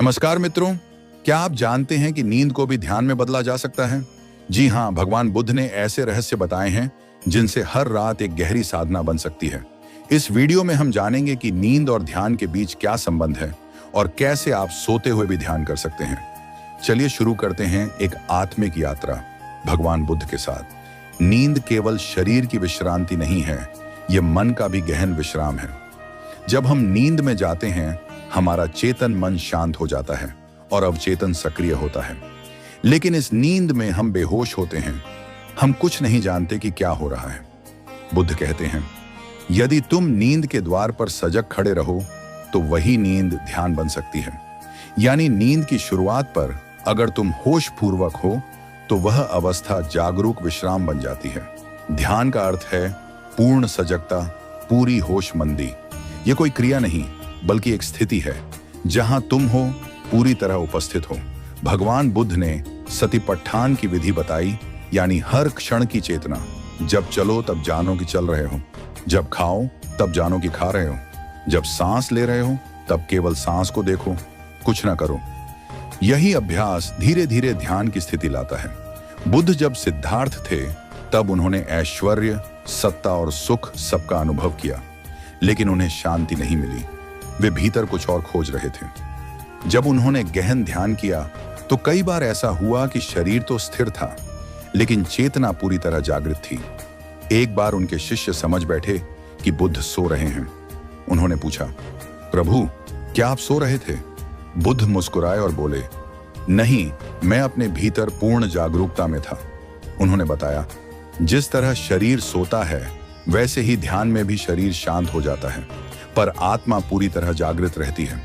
नमस्कार मित्रों, क्या आप जानते हैं कि नींद को भी ध्यान में बदला जा सकता है? जी हाँ, भगवान बुद्ध ने ऐसे रहस्य बताए हैं जिनसे हर रात एक गहरी साधना बन सकती है। इस वीडियो में हम जानेंगे कि नींद और ध्यान के बीच क्या संबंध है और कैसे आप सोते हुए भी ध्यान कर सकते हैं। चलिए शुरू करते हैं एक आत्मिक यात्रा भगवान बुद्ध के साथ। नींद केवल शरीर की विश्रांति नहीं है, ये मन का भी गहन विश्राम है। जब हम नींद में जाते हैं, हमारा चेतन मन शांत हो जाता है और अवचेतन सक्रिय होता है। लेकिन इस नींद में हम बेहोश होते हैं, हम कुछ नहीं जानते कि क्या हो रहा है। बुद्ध कहते हैं, यदि तुम नींद के द्वार पर सजग खड़े रहो तो वही नींद ध्यान बन सकती है। यानी नींद की शुरुआत पर अगर तुम होश पूर्वक हो तो वह अवस्था जागरूक विश्राम बन जाती है। ध्यान का अर्थ है पूर्ण सजगता, पूरी होशमंदी। यह कोई क्रिया नहीं बल्कि एक स्थिति है जहां तुम हो पूरी तरह उपस्थित हो। भगवान बुद्ध ने सतिपट्ठान की विधि बताई, यानी हर क्षण की चेतना। जब चलो तब जानो कि चल रहे हो, जब खाओ तब जानो कि खा रहे हो, जब सांस ले रहे हो तब केवल सांस को देखो, कुछ ना करो। यही अभ्यास धीरे धीरे ध्यान की स्थिति लाता है। बुद्ध जब सिद्धार्थ थे तब उन्होंने ऐश्वर्य, सत्ता और सुख सबका अनुभव किया, लेकिन उन्हें शांति नहीं मिली। वे भीतर कुछ और खोज रहे थे। जब उन्होंने गहन ध्यान किया तो कई बार ऐसा हुआ कि शरीर तो स्थिर था लेकिन चेतना पूरी तरह जागृत थी। एक बार उनके शिष्य समझ बैठे कि बुद्ध सो रहे हैं। उन्होंने पूछा, प्रभु, क्या आप सो रहे थे? बुद्ध मुस्कुराए और बोले, नहीं, मैं अपने भीतर पूर्ण जागरूकता में था। उन्होंने बताया, जिस तरह शरीर सोता है वैसे ही ध्यान में भी शरीर शांत हो जाता है, पर आत्मा पूरी तरह जागृत रहती है।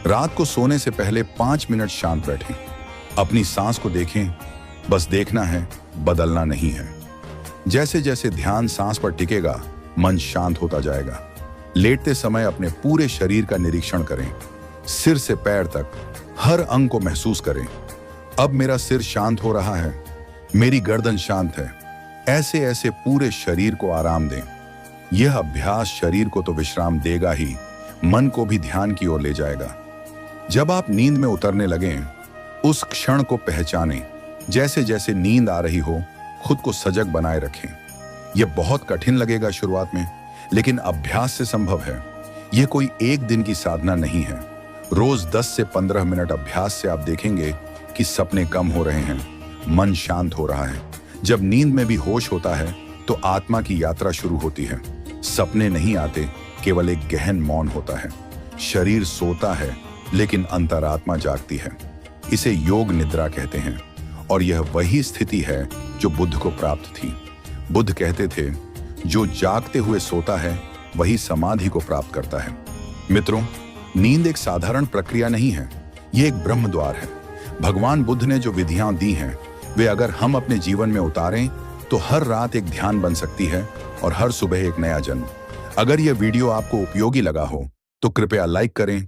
रात को सोने से पहले 5 मिनट शांत बैठें, अपनी सांस को देखें। बस देखना है, बदलना नहीं है। जैसे जैसे ध्यान सांस पर टिकेगा, मन शांत होता जाएगा। लेटते समय अपने पूरे शरीर का निरीक्षण करें, सिर से पैर तक हर अंग को महसूस करें। अब मेरा सिर शांत हो रहा है, मेरी गर्दन शांत है। ऐसे ऐसे पूरे शरीर को आराम दें। यह अभ्यास शरीर को तो विश्राम देगा ही, मन को भी ध्यान की ओर ले जाएगा। जब आप नींद में उतरने लगें, उस क्षण को पहचानें। जैसे जैसे नींद आ रही हो, खुद को सजग बनाए रखें। यह बहुत कठिन लगेगा शुरुआत में, लेकिन अभ्यास से संभव है। यह कोई एक दिन की साधना नहीं है। रोज 10 से 15 मिनट अभ्यास से आप देखेंगे कि सपने कम हो रहे हैं, मन शांत हो रहा है। जब नींद में भी होश होता है तो आत्मा की यात्रा शुरू होती है। सपने नहीं आते, केवल एक गहन मौन होता है। शरीर सोता है लेकिन अंतरात्मा जागती है। इसे योग निद्रा कहते हैं और यह वही स्थिति है जो बुद्ध को प्राप्त थी। बुद्ध कहते थे, जो जागते हुए सोता है वही समाधि को प्राप्त करता है। मित्रों, नींद एक साधारण प्रक्रिया नहीं है, यह एक ब्रह्म द्वार है। भगवान बुद्ध ने जो विधियां दी हैं, वे अगर हम अपने जीवन में उतारें तो हर रात एक ध्यान बन सकती है और हर सुबह एक नया जन्म। अगर यह वीडियो आपको उपयोगी लगा हो तो कृपया लाइक करें,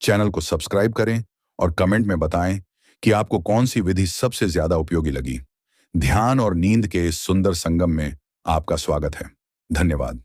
चैनल को सब्सक्राइब करें और कमेंट में बताएं कि आपको कौन सी विधि सबसे ज्यादा उपयोगी लगी। ध्यान और नींद के इस सुंदर संगम में आपका स्वागत है। धन्यवाद।